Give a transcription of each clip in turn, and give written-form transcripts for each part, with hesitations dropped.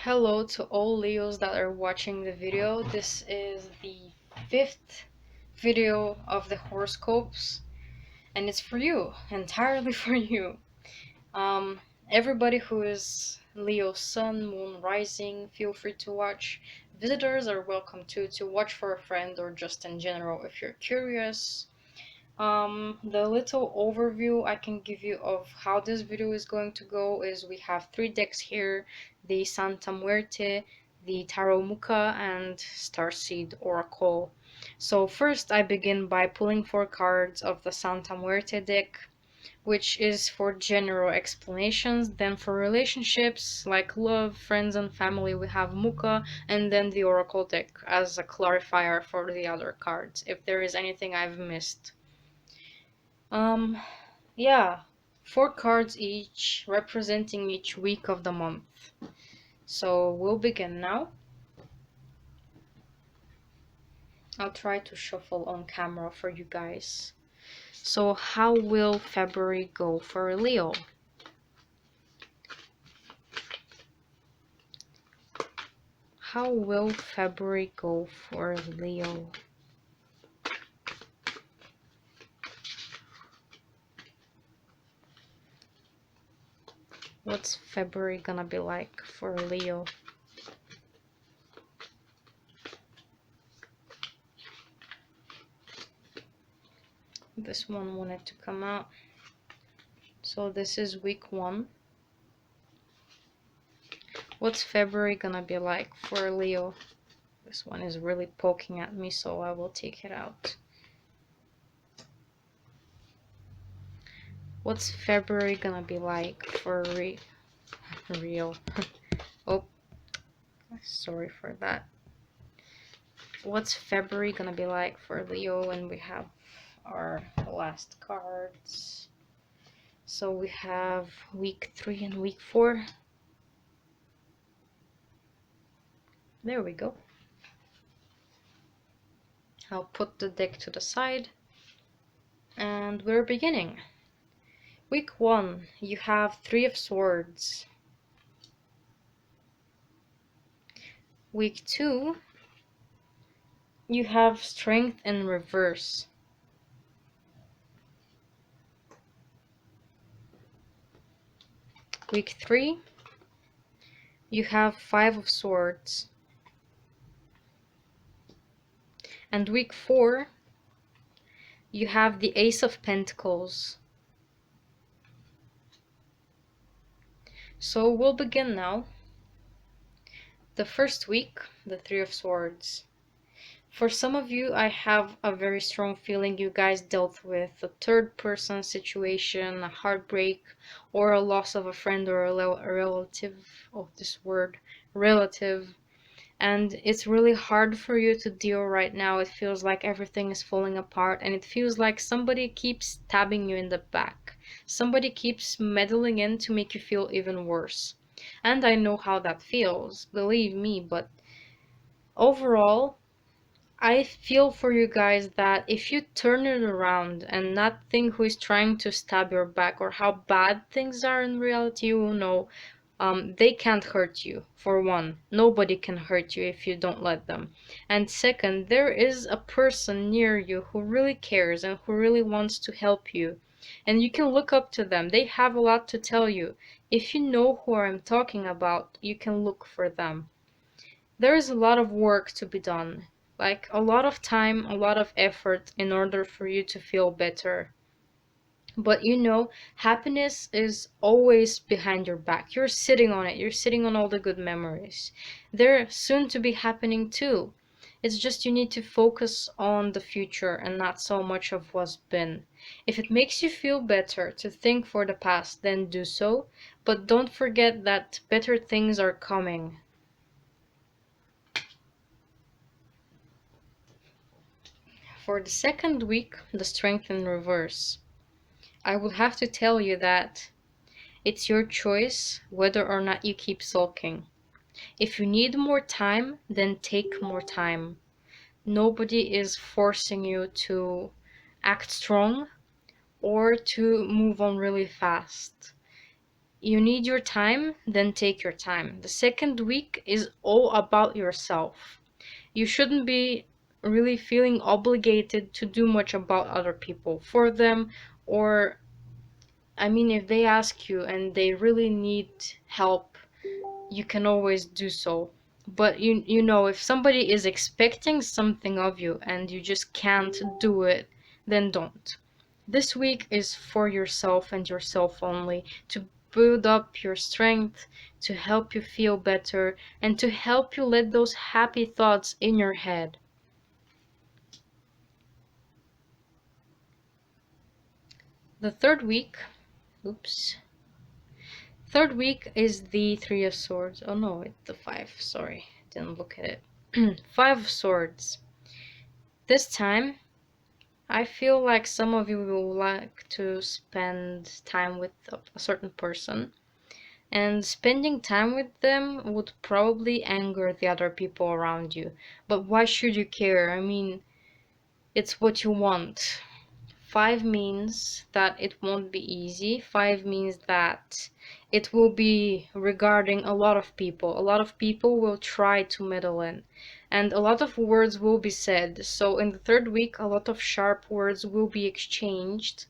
Hello to all Leos that are watching the video. This is the fifth video of the horoscopes, and it's for you, entirely for you. Um, Everybody who is Leo Sun, Moon, Rising, feel free to watch. Visitors are welcome to watch for a friend or just in general if you're curious. The little overview I can give you of how this video is going to go is we have three decks here: the Santa Muerte, the Tarot Mucha, and Starseed Oracle. So first I begin by pulling four cards of the Santa Muerte deck, which is for general explanations. Then for relationships like love, friends, and family, we have Mucha, and then the Oracle deck as a clarifier for the other cards, if there is anything I've missed. Um, yeah, four cards each, representing each week of the month. So we'll begin now. I'll try to shuffle on camera for you guys. So how will February go for Leo? How will February go for Leo? What's February gonna be like for Leo? This one wanted to come out. So this is week 1. What's February gonna be like for Leo? This one is really poking at me, so I will take it out. What's February gonna be like for real? Oh, sorry for that. What's February gonna be like for Leo? And we have our last cards. So we have week 3 and week 4. There we go. I'll put the deck to the side. And we're beginning. Week 1, you have 3 of Swords. Week 2, you have Strength in reverse. Week 3, you have 5 of Swords. And week 4, you have the Ace of Pentacles. So we'll begin now. The first week, the 3 of Swords. For some of you, I have a very strong feeling you guys dealt with a third person situation, a heartbreak, or a loss of a friend or a relative. Oh, this word, relative. And it's really hard for you to deal right now. It feels like everything is falling apart, and it feels like somebody keeps stabbing you in the back. Somebody keeps meddling in to make you feel even worse. And I know how that feels, believe me, but overall, I feel for you guys that if you turn it around and not think who is trying to stab your back or how bad things are in reality, you will know they can't hurt you. For one, nobody can hurt you if you don't let them. And second, there is a person near you who really cares and who really wants to help you. And you can look up to them. They have a lot to tell you. If you know who I'm talking about, you can look for them. There is a lot of work to be done, like a lot of time, a lot of effort in order for you to feel better. But you know, happiness is always behind your back. You're sitting on it. You're sitting on all the good memories. They're soon to be happening too. It's just you need to focus on the future and not so much of what's been. If it makes you feel better to think for the past, then do so. But don't forget that better things are coming. For the second week, the Strength in reverse. I would have to tell you that it's your choice whether or not you keep sulking. If you need more time, then take more time. Nobody is forcing you to act strong or to move on really fast. you need your time, then take your time. The second week is all about yourself. You shouldn't be really feeling obligated to do much about other people for them, or I mean, if they ask you and they really need help, you can always do so. But you know, if somebody is expecting something of you and you just can't do it, then don't. This week is for yourself and yourself only, to build up your strength, to help you feel better, and to help you let those happy thoughts in your head. The third week, oops. Third week is the Three of Swords. Oh no, it's the Five. Sorry, didn't look at it. Five of Swords. This time, I feel like some of you will like to spend time with a certain person, and spending time with them would probably anger the other people around you. But why should you care? I mean, it's what you want. Five means that it won't be easy. Five means that it will be regarding a lot of people. A lot of people will try to meddle in, and a lot of words will be said. So in the third week, a lot of sharp words will be exchanged.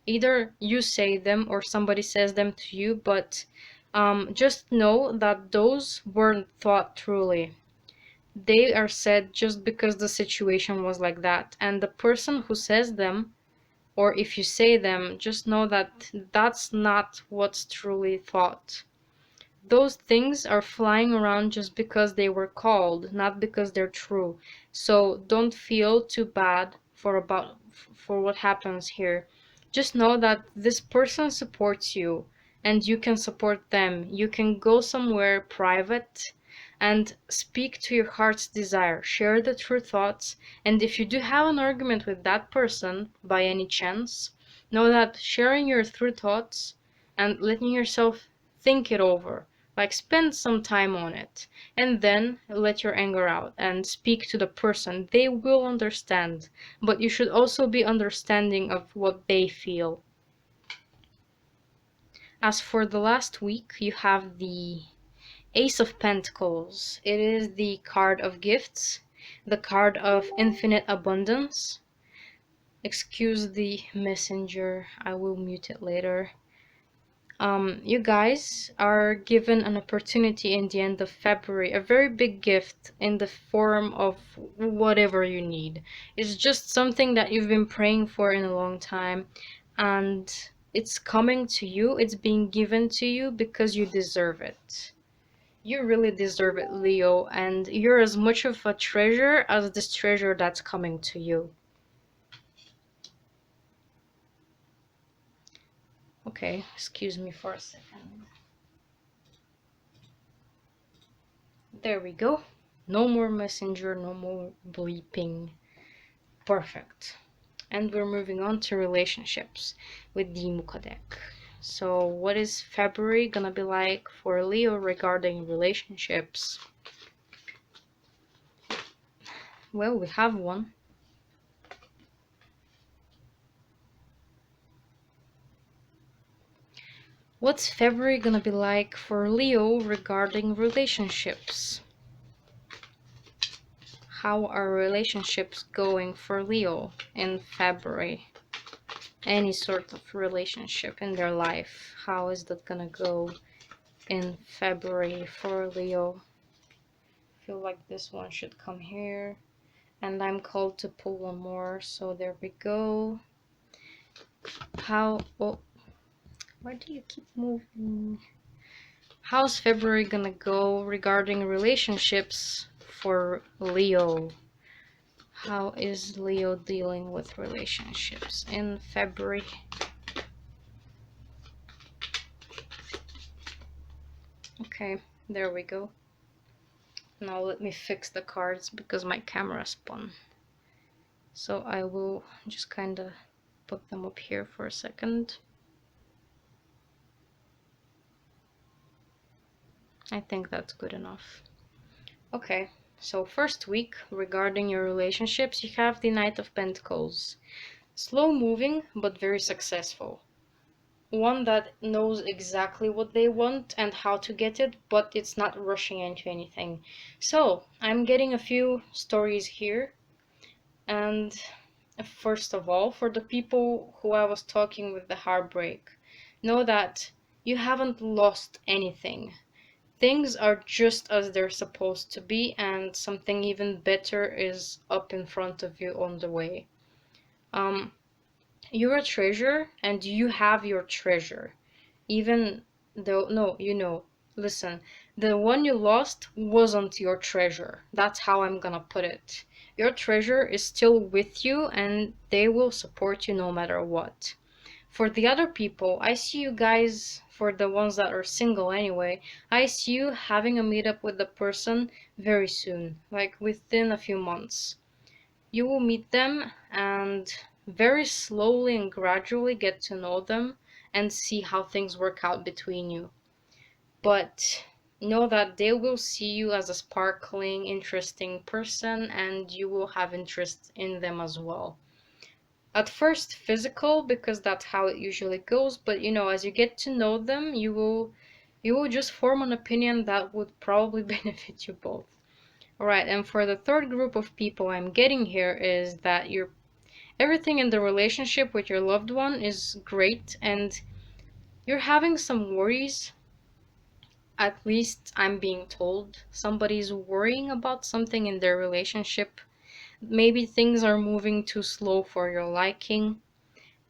Either you say them or somebody says them to you, but just know that those weren't thought truly. They are said just because the situation was like that, and the person who says them, or if you say them, just know that that's not what's truly thought. Those things are flying around just because they were called, not because they're true. So don't feel too bad for what happens here. Just know that this person supports you and you can support them. You can go somewhere private and speak to your heart's desire, share the true thoughts, and if you do have an argument with that person by any chance, know that sharing your true thoughts and letting yourself think it over, like spend some time on it, and then let your anger out and speak to the person. They will understand, but you should also be understanding of what they feel. As for the last week, you have the Ace of Pentacles. It is the card of gifts, the card of infinite abundance. Excuse the messenger, I will mute it later. You guys are given an opportunity in the end of February, a very big gift in the form of whatever you need. It's just something that you've been praying for in a long time, and it's coming to you, it's being given to you because you deserve it. You really deserve it, Leo, and you're as much of a treasure as this treasure that's coming to you. Okay, excuse me for a second. There we go. No more messenger, no more bleeping. Perfect. And we're moving on to relationships with the Mucha deck. So what is February gonna be like for Leo regarding relationships? Well, we have one. What's February gonna be like for Leo regarding relationships? How are relationships going for Leo in February? Any sort of relationship in their life, how is that gonna go in February for Leo? I feel like this one should come here, and I'm called to pull one more, so there we go. Oh, why do you keep moving? How's February gonna go regarding relationships for Leo? How is Leo dealing with relationships in February? Okay, there we go. Now let me fix the cards because my camera spun. So I will just kind of put them up here for a second. I think that's good enough. Okay, so first week regarding your relationships, you have the Knight of Pentacles. Slow moving, but very successful. one that knows exactly what they want and how to get it, but it's not rushing into anything. So, I'm getting a few stories here. And first of all, for the people who I was talking with the heartbreak, know that you haven't lost anything. Things are just as they're supposed to be, and something even better is up in front of you on the way. Um, you're a treasure, and you have your treasure. Even though, no, listen, the one you lost wasn't your treasure. That's how I'm gonna put it. Your treasure is still with you, and they will support you no matter what. For the other people, I see you guys, for the ones that are single anyway, I see you having a meetup with the person very soon, like within a few months. You will meet them and very slowly and gradually get to know them and see how things work out between you. But know that they will see you as a sparkling, interesting person, and you will have interest in them as well. At first physical, because that's how it usually goes, but as you get to know them, you will just form an opinion that would probably benefit you both. All right, and for the third group of people I'm getting here is that everything in the relationship with your loved one is great, and you're having some worries. At least I'm being told somebody's worrying about something in their relationship. Maybe things are moving too slow for your liking.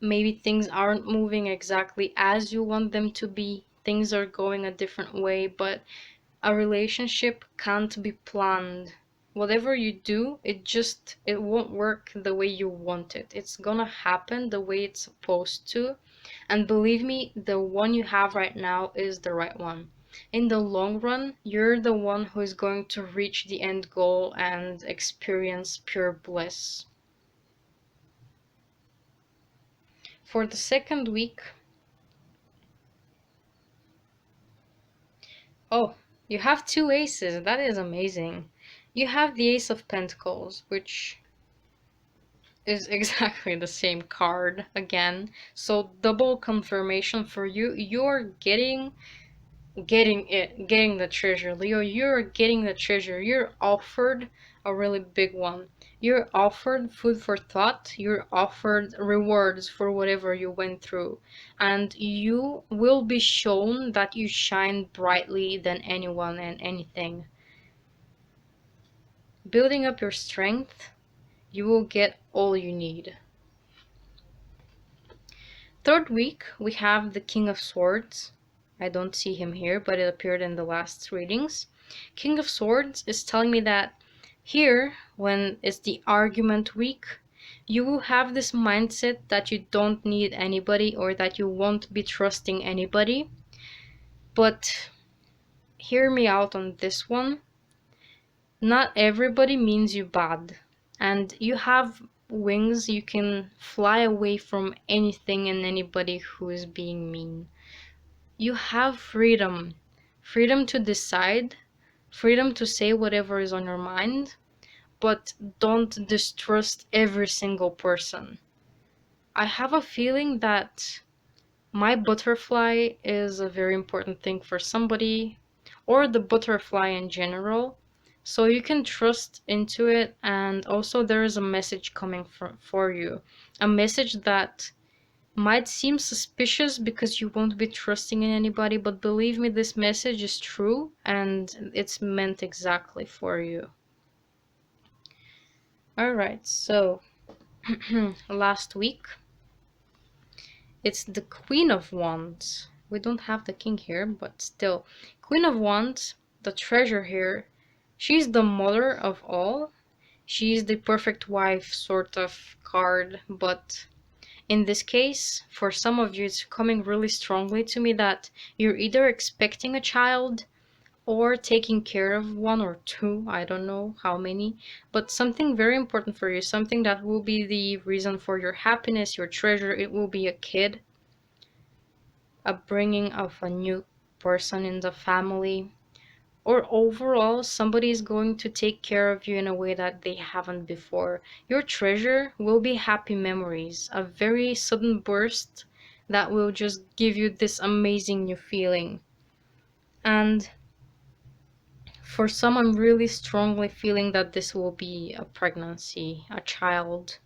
Maybe things aren't moving exactly as you want them to be. Things are going a different way, but a relationship can't be planned. Whatever you do, it won't work the way you want it. It's gonna happen the way it's supposed to. And believe me, the one you have right now is the right one. In the long run, you're the one who is going to reach the end goal and experience pure bliss. For the second week, oh, you have two aces. That is amazing. You have the Ace of Pentacles, which is exactly the same card again. So double confirmation for you. You're getting the treasure. Leo, you're getting the treasure. You're offered a really big one. You're offered food for thought. You're offered rewards for whatever you went through. And you will be shown that you shine brightly than anyone and anything. Building up your strength, you will get all you need. Third week, we have the King of Swords. I don't see him here, but it appeared in the last readings. King of Swords is telling me that here, when it's the argument week, you will have this mindset that you don't need anybody or that you won't be trusting anybody. But hear me out on this one. Not everybody means you bad. And you have wings, you can fly away from anything and anybody who is being mean. You have freedom. Freedom to decide, freedom to say whatever is on your mind, but don't distrust every single person. I have a feeling that my butterfly is a very important thing for somebody, or the butterfly in general. So you can trust into it, and also there is a message coming for you. A message that might seem suspicious because you won't be trusting in anybody, but believe me, this message is true and it's meant exactly for you. Alright, so last week it's the Queen of Wands. We don't have the King here, but still. Queen of Wands, the treasure here, she's the mother of all. She's the perfect wife sort of card, but in this case, for some of you, it's coming really strongly to me that you're either expecting a child or taking care of one or two, I don't know how many, but something very important for you, something that will be the reason for your happiness, your treasure. It will be a kid, a bringing of a new person in the family, or overall somebody is going to take care of you in a way that they haven't before. Your treasure will be happy memories, a very sudden burst that will just give you this amazing new feeling. And for some, I'm really strongly feeling that this will be a pregnancy, a child.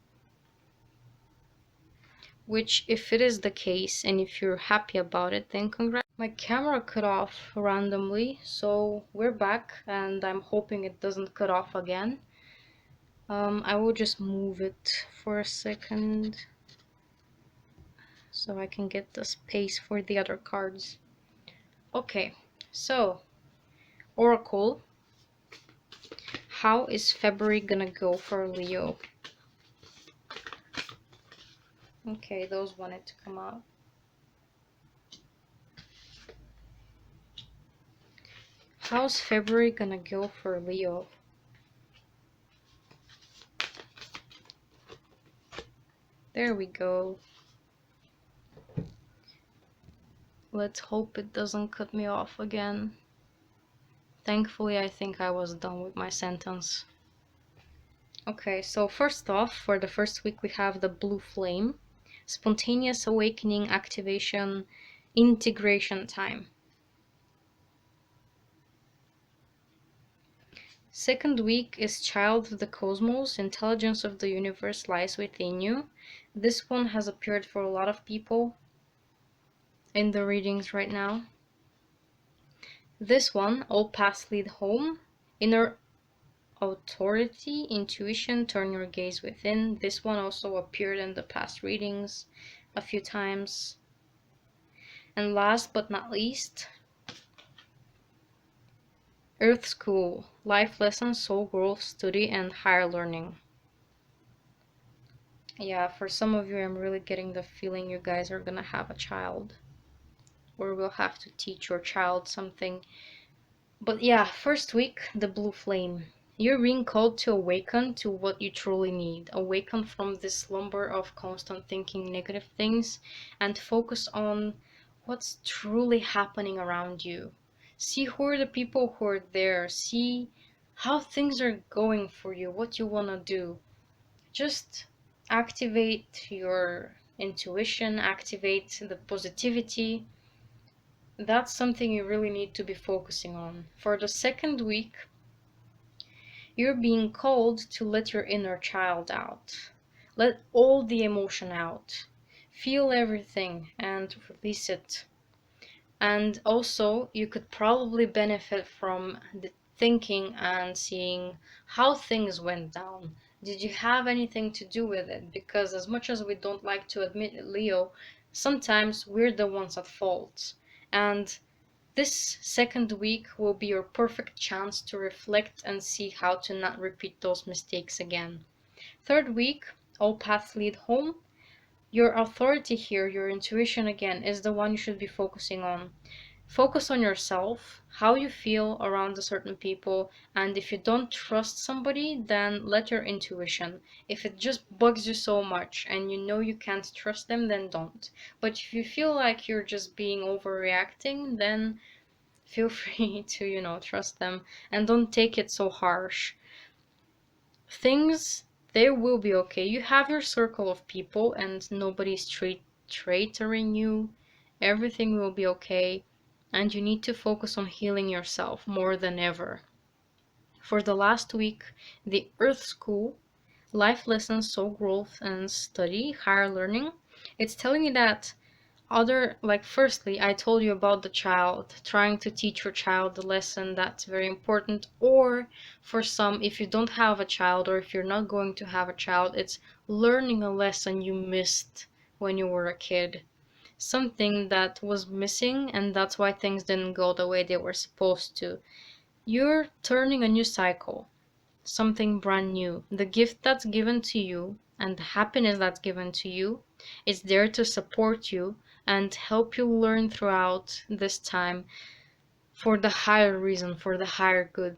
Which, if it is the case, and if you're happy about it, then congrats. My camera cut off randomly, so we're back, and I'm hoping it doesn't cut off again. I will just move it for a second so I can get the space for the other cards. Okay, so Oracle, how is February gonna go for Leo? Okay, those wanted to come out. How's February gonna go for Leo? There we go. Let's hope it doesn't cut me off again. Thankfully, I think I was done with my sentence. Okay, so first off, for the first week, we have the blue flame, spontaneous awakening, activation, integration time. Second week is child of the cosmos, intelligence of the universe lies within you. This one has appeared for a lot of people in the readings right now. This one, all paths lead home, inner authority, intuition, turn your gaze within. This one also appeared in the past readings a few times. And last but not least, Earth School, life lessons, soul growth, study, and higher learning. Yeah, for some of you, I'm really getting the feeling you guys are gonna have a child, or will have to teach your child something. But yeah, first week, the blue flame. You're being called to awaken to what you truly need. Awaken from this slumber of constant thinking negative things and focus on what's truly happening around you. See who are the people who are there. See how things are going for you, what you want to do. Just activate your intuition, activate the positivity. That's something you really need to be focusing on. For the second week, you're being called to let your inner child out. Let all the emotion out. Feel everything and release it. And also, you could probably benefit from the thinking and seeing how things went down. Did you have anything to do with it? Because as much as we don't like to admit it, Leo, sometimes we're the ones at fault. And this second week will be your perfect chance to reflect and see how to not repeat those mistakes again. Third week, all paths lead home. Your authority here, your intuition again, is the one you should be focusing on. Focus on yourself, how you feel around a certain people, and if you don't trust somebody, then let your intuition. If it just bugs you so much and you know you can't trust them, then don't. But if you feel like you're just being overreacting, then feel free to, trust them and don't take it so harsh. Things, they will be okay. You have your circle of people and nobody's traitoring you. Everything will be okay. And you need to focus on healing yourself more than ever. For the last week, the Earth School, life lessons, soul growth, and study, higher learning, it's telling you that firstly, I told you about the child, trying to teach your child the lesson that's very important. Or for some, if you don't have a child or if you're not going to have a child, it's learning a lesson you missed when you were a kid. Something that was missing, and that's why things didn't go the way they were supposed to. You're turning a new cycle, something brand new. The gift that's given to you and the happiness that's given to you is there to support you and help you learn throughout this time for the higher reason, for the higher good.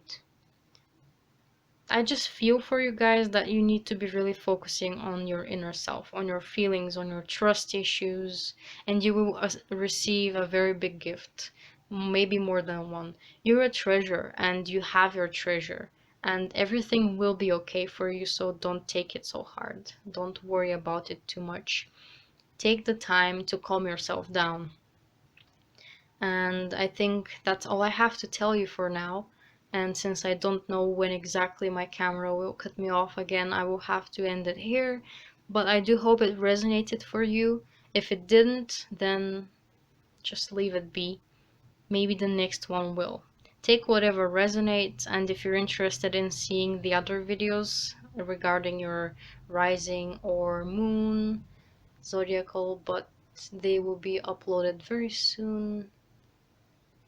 I just feel for you guys that you need to be really focusing on your inner self, on your feelings, on your trust issues, and you will receive a very big gift, maybe more than one. You're a treasure and you have your treasure, and everything will be okay for you, so don't take it so hard. Don't worry about it too much. take the time to calm yourself down. And I think that's all I have to tell you for now. And since I don't know when exactly my camera will cut me off again, I will have to end it here. But I do hope it resonated for you. If it didn't, then just leave it be. Maybe the next one will. Take whatever resonates, and if you're interested in seeing the other videos regarding your rising or moon zodiacal, but they will be uploaded very soon.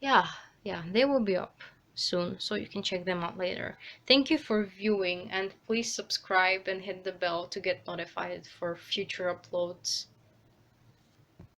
Yeah, they will be up soon, so you can check them out later. Thank you for viewing, and please subscribe and hit the bell to get notified for future uploads.